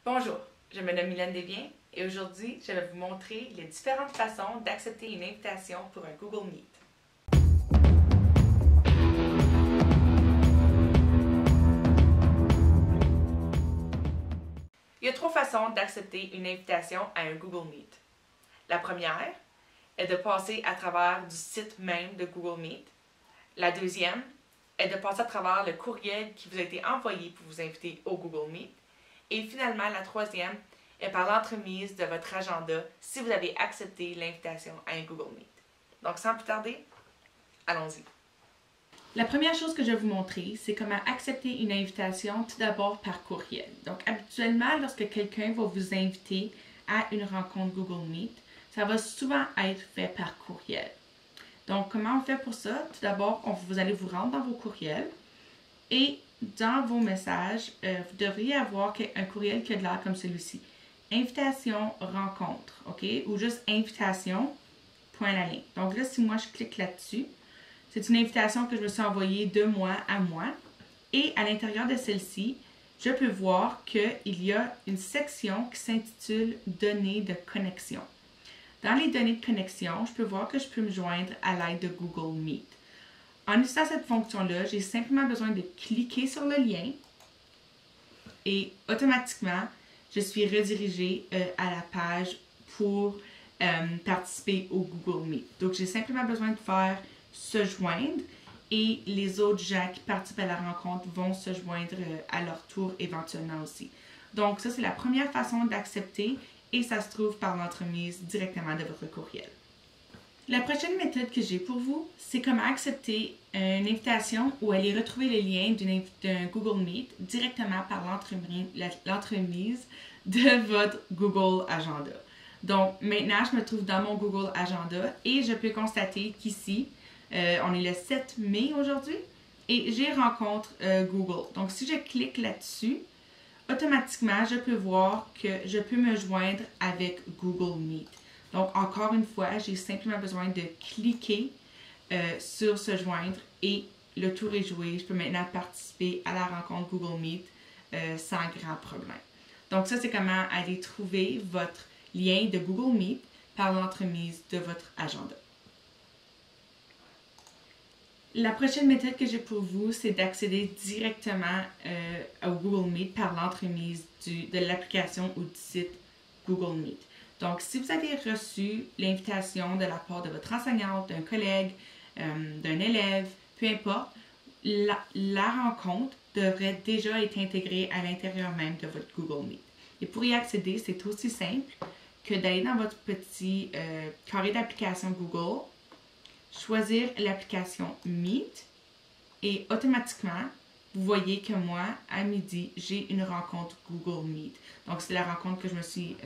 Bonjour, je me nomme Mylène Desbiens et aujourd'hui, je vais vous montrer les différentes façons d'accepter une invitation pour un Google Meet. Il y a trois façons d'accepter une invitation à un Google Meet. La première est de passer à travers du site même de Google Meet. La deuxième est de passer à travers le courriel qui vous a été envoyé pour vous inviter au Google Meet. Et finalement, la troisième est par l'entremise de votre agenda si vous avez accepté l'invitation à un Google Meet. Donc, sans plus tarder, allons-y. La première chose que je vais vous montrer, c'est comment accepter une invitation tout d'abord par courriel. Donc, habituellement, lorsque quelqu'un va vous inviter à une rencontre Google Meet, ça va souvent être fait par courriel. Donc, comment on fait pour ça? Tout d'abord, vous allez vous rendre dans vos courriels et dans vos messages, vous devriez avoir un courriel qui a de l'air comme celui-ci. Invitation, rencontre, OK? Ou juste invitation, point à la ligne. Donc là, si moi je clique là-dessus, c'est une invitation que je me suis envoyée de moi à moi. Et à l'intérieur de celle-ci, je peux voir qu'il y a une section qui s'intitule « Données de connexion ». Dans les données de connexion, je peux voir que je peux me joindre à l'aide de Google Meet. En utilisant cette fonction-là, j'ai simplement besoin de cliquer sur le lien et automatiquement, je suis redirigée à la page pour participer au Google Meet. Donc, j'ai simplement besoin de faire « Se joindre » et les autres gens qui participent à la rencontre vont se joindre à leur tour éventuellement aussi. Donc, ça, c'est la première façon d'accepter et ça se trouve par l'entremise directement de votre courriel. La prochaine méthode que j'ai pour vous, c'est comment accepter une invitation ou aller retrouver le lien d'un Google Meet directement par l'entremise de votre Google Agenda. Donc, maintenant, je me trouve dans mon Google Agenda et je peux constater qu'ici, on est le 7 mai aujourd'hui et j'ai rencontre Google. Donc, si je clique là-dessus, automatiquement, je peux voir que je peux me joindre avec Google Meet. Donc, encore une fois, j'ai simplement besoin de cliquer sur « Se joindre » et le tour est joué. Je peux maintenant participer à la rencontre Google Meet sans grand problème. Donc, ça, c'est comment aller trouver votre lien de Google Meet par l'entremise de votre agenda. La prochaine méthode que j'ai pour vous, c'est d'accéder directement au Google Meet par l'entremise de l'application ou du site Google Meet. Donc, si vous avez reçu l'invitation de la part de votre enseignante, d'un collègue, d'un élève, peu importe, la rencontre devrait déjà être intégrée à l'intérieur même de votre Google Meet. Et pour y accéder, c'est aussi simple que d'aller dans votre petit carré d'application Google, choisir l'application Meet et automatiquement, vous voyez que moi, à midi, j'ai une rencontre Google Meet. Donc, c'est la rencontre que je me suis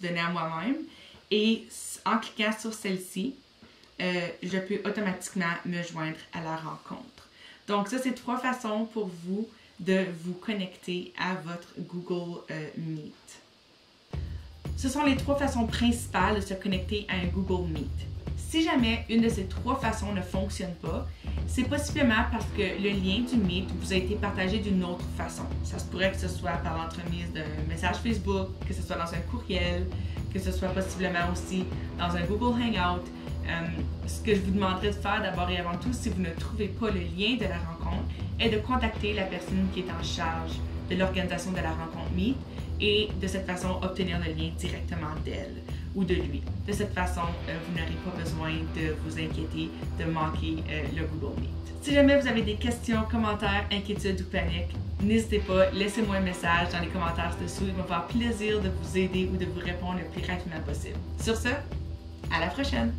donnée à moi-même. Et en cliquant sur celle-ci, je peux automatiquement me joindre à la rencontre. Donc, ça, c'est trois façons pour vous de vous connecter à votre Google Meet. Ce sont les trois façons principales de se connecter à un Google Meet. Si jamais une de ces trois façons ne fonctionne pas, c'est possiblement parce que le lien du Meet vous a été partagé d'une autre façon. Ça se pourrait que ce soit par l'entremise d'un message Facebook, que ce soit dans un courriel, que ce soit possiblement aussi dans un Google Hangout. Ce que je vous demanderais de faire d'abord et avant tout, si vous ne trouvez pas le lien de la rencontre, est de contacter la personne qui est en charge de l'organisation de la rencontre Meet et de cette façon obtenir le lien directement d'elle ou de lui. De cette façon, vous n'aurez pas besoin de vous inquiéter de manquer le Google Meet. Si jamais vous avez des questions, commentaires, inquiétudes ou paniques, n'hésitez pas, laissez-moi un message dans les commentaires dessous. Il va me faire plaisir de vous aider ou de vous répondre le plus rapidement possible. Sur ce, à la prochaine!